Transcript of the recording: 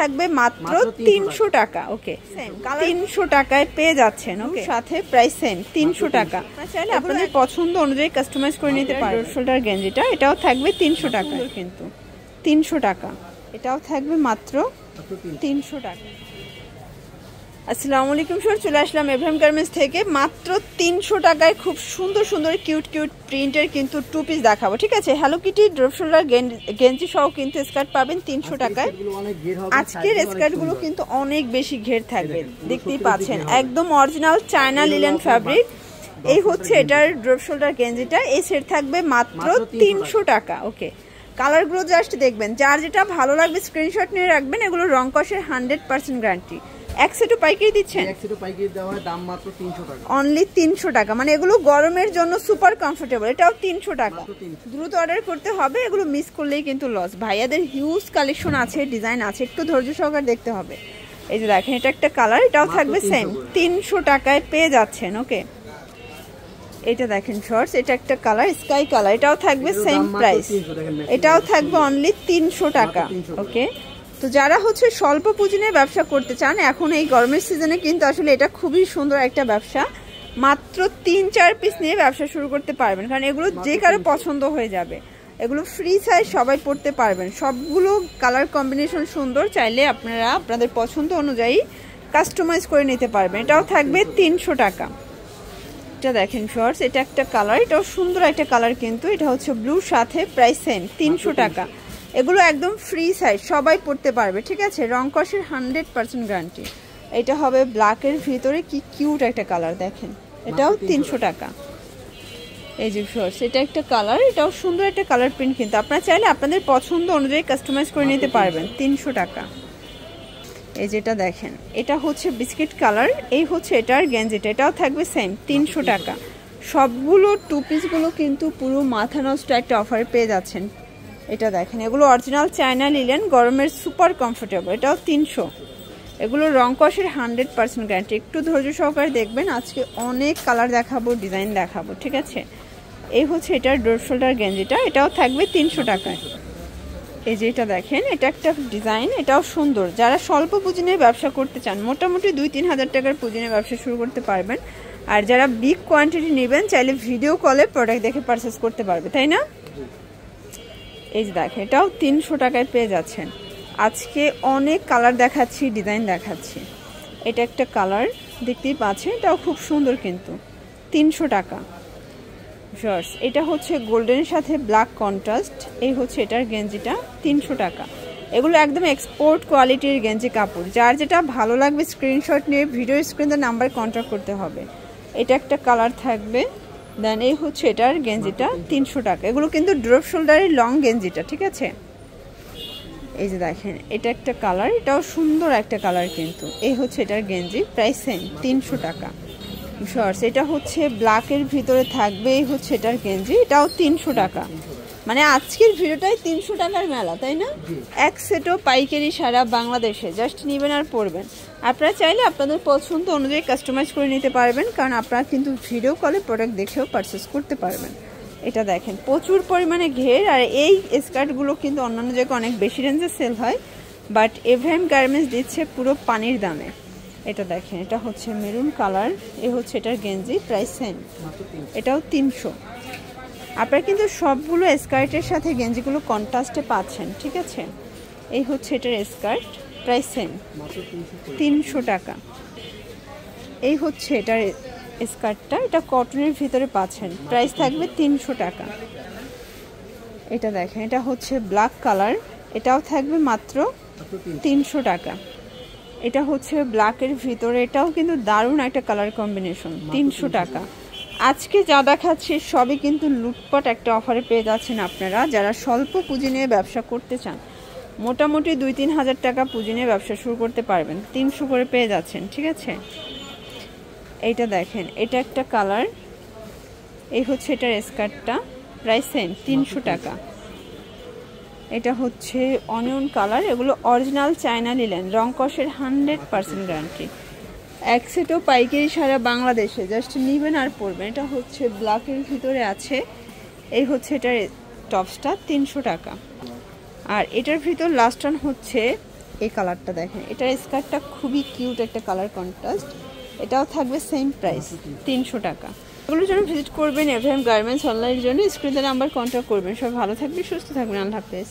থাকবে মাত্র 300 টাকা। ওকে, 300 টাকায় পেয়ে যাচ্ছেন। ওকে, সাথে প্রাইস সেম 300 টাকা। চাইলে আপনাদের পছন্দ অনুযায়ী কাস্টমাইজ করে নিতে পারবেন। শোল্ডার গেঞ্জিটা এটাও থাকবে 300 টাকা, কিন্তু 300 টাকা। এটাও থাকবে মাত্র 300 টাকা। আসসালামু আলাইকুম স্যার, চলে আসলাম এভএম গার্মেন্টস থেকে। মাত্র 300 টাকায় খুব সুন্দর সুন্দর কিউট কিউট প্রিন্টের কিন্তু টু পিস দেখাবো, ঠিক আছে। হ্যালো কিটি ড্রপ শোল্ডার গেঞ্জি সহ কিন্তু স্কার্ট পাবেন 300 টাকায়। আজকের স্কার্টগুলো কিন্তু অনেক বেশি ঘের থাকবে, দেখতেই পাচ্ছেন। একদম অরিজিনাল চায়না লিলেন ফ্যাব্রিক। এই হচ্ছে এটার ড্রপ শোল্ডার গেঞ্জিটা। এই সেট থাকবে মাত্র 300 টাকা। ওকে, কালারগুলো জাস্ট দেখবেন, যার যেটা ভালো লাগবে স্ক্রিনশট নিয়ে রাখবেন। এগুলো রং কষের 100% গ্যারান্টি। এক সেটও পাইকারি দিচ্ছেন? এক সেটও পাইকারি দেওয়া হয়, দাম মাত্র 300 টাকা। অনলি 300 টাকা, মানে এগুলো গরমের জন্য সুপার কমফোর্টেবল। এটাও 300 টাকা। দ্রুত অর্ডার করতে হবে, এগুলো মিস করলেই কিন্তু লস। ভাইয়াদের হিউজ কালেকশন আছে, ডিজাইন আছে, একটু ধৈর্য সহকারে দেখতে হবে। এই যে দেখেন, এটা একটা কালার, এটাও থাকবে সেম 300 টাকায় পেয়ে যাচ্ছেন। ওকে, এটা দেখেন শর্টস, এটা একটা কালার স্কাই কালার, এটাও থাকবে সেম প্রাইস। এটাও থাকবে অনলি 300 টাকা। ওকে, তো যারা হচ্ছে স্বল্প পুঁজি নিয়ে ব্যবসা করতে চান, এখন এই গরমের সিজনে কিন্তু আসলে এটা খুবই সুন্দর একটা ব্যবসা। মাত্র 3-4 পিস নিয়ে ব্যবসা শুরু করতে পারবেন, কারণ এগুলো যে কারো পছন্দ হয়ে যাবে। এগুলো ফ্রি সাইজ, সবাই পড়তে পারবেন। সবগুলো কালার কম্বিনেশন সুন্দর, চাইলে আপনারা আপনাদের পছন্দ অনুযায়ী কাস্টমাইজ করে নিতে পারবেন। এটাও থাকবে 300 টাকা। এটা দেখেন শর্টস, এটা একটা কালার, এটাও সুন্দর একটা কালার, কিন্তু এটা হচ্ছে ব্লুর সাথে প্রাইস সেম 300 টাকা। এগুলো একদম ফ্রি সাইজ, সবাই পড়তে পারবে, ঠিক আছে। রং কষের 100% গ্যারান্টি। এটা হবে ব্ল্যাকের ভিতরে, কি কিউট একটা কালার দেখেন, এটাও 300 টাকা। এই যে শর্টস, এটা একটা কালার, এটাও সুন্দর একটা কালার প্রিন্ট, কিন্তু আপনারা চাইলে আপনাদের পছন্দ অনুযায়ী কাস্টমাইজ করে নিতে পারবেন 300 টাকা। এই যেটা দেখেন, এটা হচ্ছে বিস্কিট কালার, এই হচ্ছে এটার গেঞ্জিটা, এটাও থাকবে সেম 300 টাকা। সবগুলো টু পিসগুলো কিন্তু পুরো মাথা নষ্ট একটা অফারে পেয়ে যাচ্ছেন। এটা দেখেন, এগুলো অরিজিনাল চায়না লিলেন, গরমের সুপার কমফোর্টেবল। এটাও 300। এগুলো রং কষের 100% গ্যারান্টি। একটু ধৈর্য সহকারে দেখবেন, আজকে অনেক কালার দেখাবো, ডিজাইন দেখাবো, ঠিক আছে। এই হচ্ছে এটার ড্রপ শোল্ডার গেঞ্জিটা, এটাও থাকবে 300 টাকায়। এই যে এটা দেখেন, এটা একটা ডিজাইন, এটাও সুন্দর। যারা স্বল্প পুঁজি নিয়ে ব্যবসা করতে চান, মোটামুটি 2-3 হাজার টাকার পুঁজি নিয়ে ব্যবসা শুরু করতে পারবেন। আর যারা বিগ কোয়ান্টিটি নেবেন, চাইলে ভিডিও কলে প্রোডাক্ট দেখে পারচেস করতে পারবে, তাই না। এই যে দেখেন, এটাও 300 টাকায় পেয়ে যাচ্ছেন। আজকে অনেক কালার দেখাচ্ছি, ডিজাইন দেখাচ্ছি। এটা একটা কালার, দেখতেই পাচ্ছেন, এটাও খুব সুন্দর, কিন্তু 300 টাকা। শর্টস, এটা হচ্ছে গোল্ডেনের সাথে ব্ল্যাক কন্ট্রাস্ট। এই হচ্ছে এটার গেঞ্জিটা, 300 টাকা। এগুলো একদম এক্সপোর্ট কোয়ালিটির গেঞ্জি কাপড়। যার যেটা ভালো লাগবে স্ক্রিনশট নিয়ে ভিডিও স্ক্রিনের নাম্বার কন্ট্যাক্ট করতে হবে। এটা একটা কালার থাকবে। দেন এই হচ্ছে এটার গেঞ্জিটা, 300 টাকা। এগুলো কিন্তু ড্রপ শোল্ডারের লং গেঞ্জিটা, ঠিক আছে। এই যে দেখেন, এটা একটা কালার, এটাও সুন্দর একটা কালার, কিন্তু এই হচ্ছে এটার গেঞ্জি, প্রাইস সেম 300 টাকা। শর্টস, এটা হচ্ছে ব্ল্যাকের ভিতরে থাকবে, এই হচ্ছে এটার গেঞ্জি, এটাও 300 টাকা। মানে আজকের ভিডিওটাই 300 টাকার মেলা, তাই না। এক সেটও পাইকারি সারা বাংলাদেশে, জাস্ট নেবেন আর পরবেন। আপনারা চাইলে আপনাদের পছন্দ অনুযায়ী কাস্টমাইজ করে নিতে পারবেন, কারণ আপনারা কিন্তু ভিডিও কলে প্রোডাক্ট দেখেও পারচেস করতে পারবেন। এটা দেখেন, প্রচুর পরিমাণে ঘের। আর এই স্কার্টগুলো কিন্তু অন্যান্য জায়গায় অনেক বেশি রেঞ্জে সেল হয়, বাট এভএম গার্মেন্টস দিচ্ছে পুরো পানির দামে। এটা দেখেন, এটা হচ্ছে মেরুন কালার, এ হচ্ছে এটার গেঞ্জি, প্রাইস সেম, এটাও 300। আপনারা কিন্তু সবগুলো স্কার্টের সাথে গেঞ্জিগুলো কন্ট্রাস্টে পাচ্ছেন, ঠিক আছে। এই হচ্ছে এটার স্কার্ট, প্রাইস সেম 300 টাকা। এই হচ্ছে এটার স্কার্টটা, এটা কটনের ভিতরে পাচ্ছেন, প্রাইস থাকবে 300 টাকা। এটা দেখেন, এটা হচ্ছে ব্ল্যাক কালার, এটাও থাকবে মাত্র 300 টাকা। এটা হচ্ছে ব্ল্যাকের ভিতরে, এটাও কিন্তু দারুণ একটা কালার কম্বিনেশন, 300 টাকা। আজকে যা দেখাচ্ছি সবই কিন্তু লুটপাট একটা অফারে পেয়ে যাচ্ছেন আপনারা, যারা স্বল্প পুঁজি নিয়ে ব্যবসা করতে চান। মোটামুটি 2-3 হাজার টাকা পুঁজি নিয়ে ব্যবসা শুরু করতে পারবেন, 300 করে পেয়ে যাচ্ছেন, ঠিক আছে। এইটা দেখেন, এটা একটা কালার, এই হচ্ছে এটার স্কার্টটা, প্রাইস সেম 300 টাকা। এটা হচ্ছে অনিয়ন কালার, এগুলো অরিজিনাল চায়না লিলেন, রং কষের 100% গ্যারান্টি। এক সেটও পাইকারি সারা বাংলাদেশে, জাস্ট নেবেন আর পরবেন। এটা হচ্ছে ব্ল্যাকের ভিতরে আছে, এই হচ্ছে এটার টপসটা, 300 টাকা। আর এটার ভিতর লাস্ট ওয়ান হচ্ছে এই কালারটা দেখেন, এটার স্কার্টটা খুবই কিউট একটা কালার কন্ট্রাস্ট। এটাও থাকবে সেম প্রাইস 300 টাকা। এগুলোর জন্য ভিজিট করবেন এভএম গার্মেন্টস অনলাইনের জন্য, স্ক্রিনে নাম্বার কন্ট্যাক্ট করবেন। সবাই ভালো থাকবেন, সুস্থ থাকবেন, আল্লাহ হাফেজ।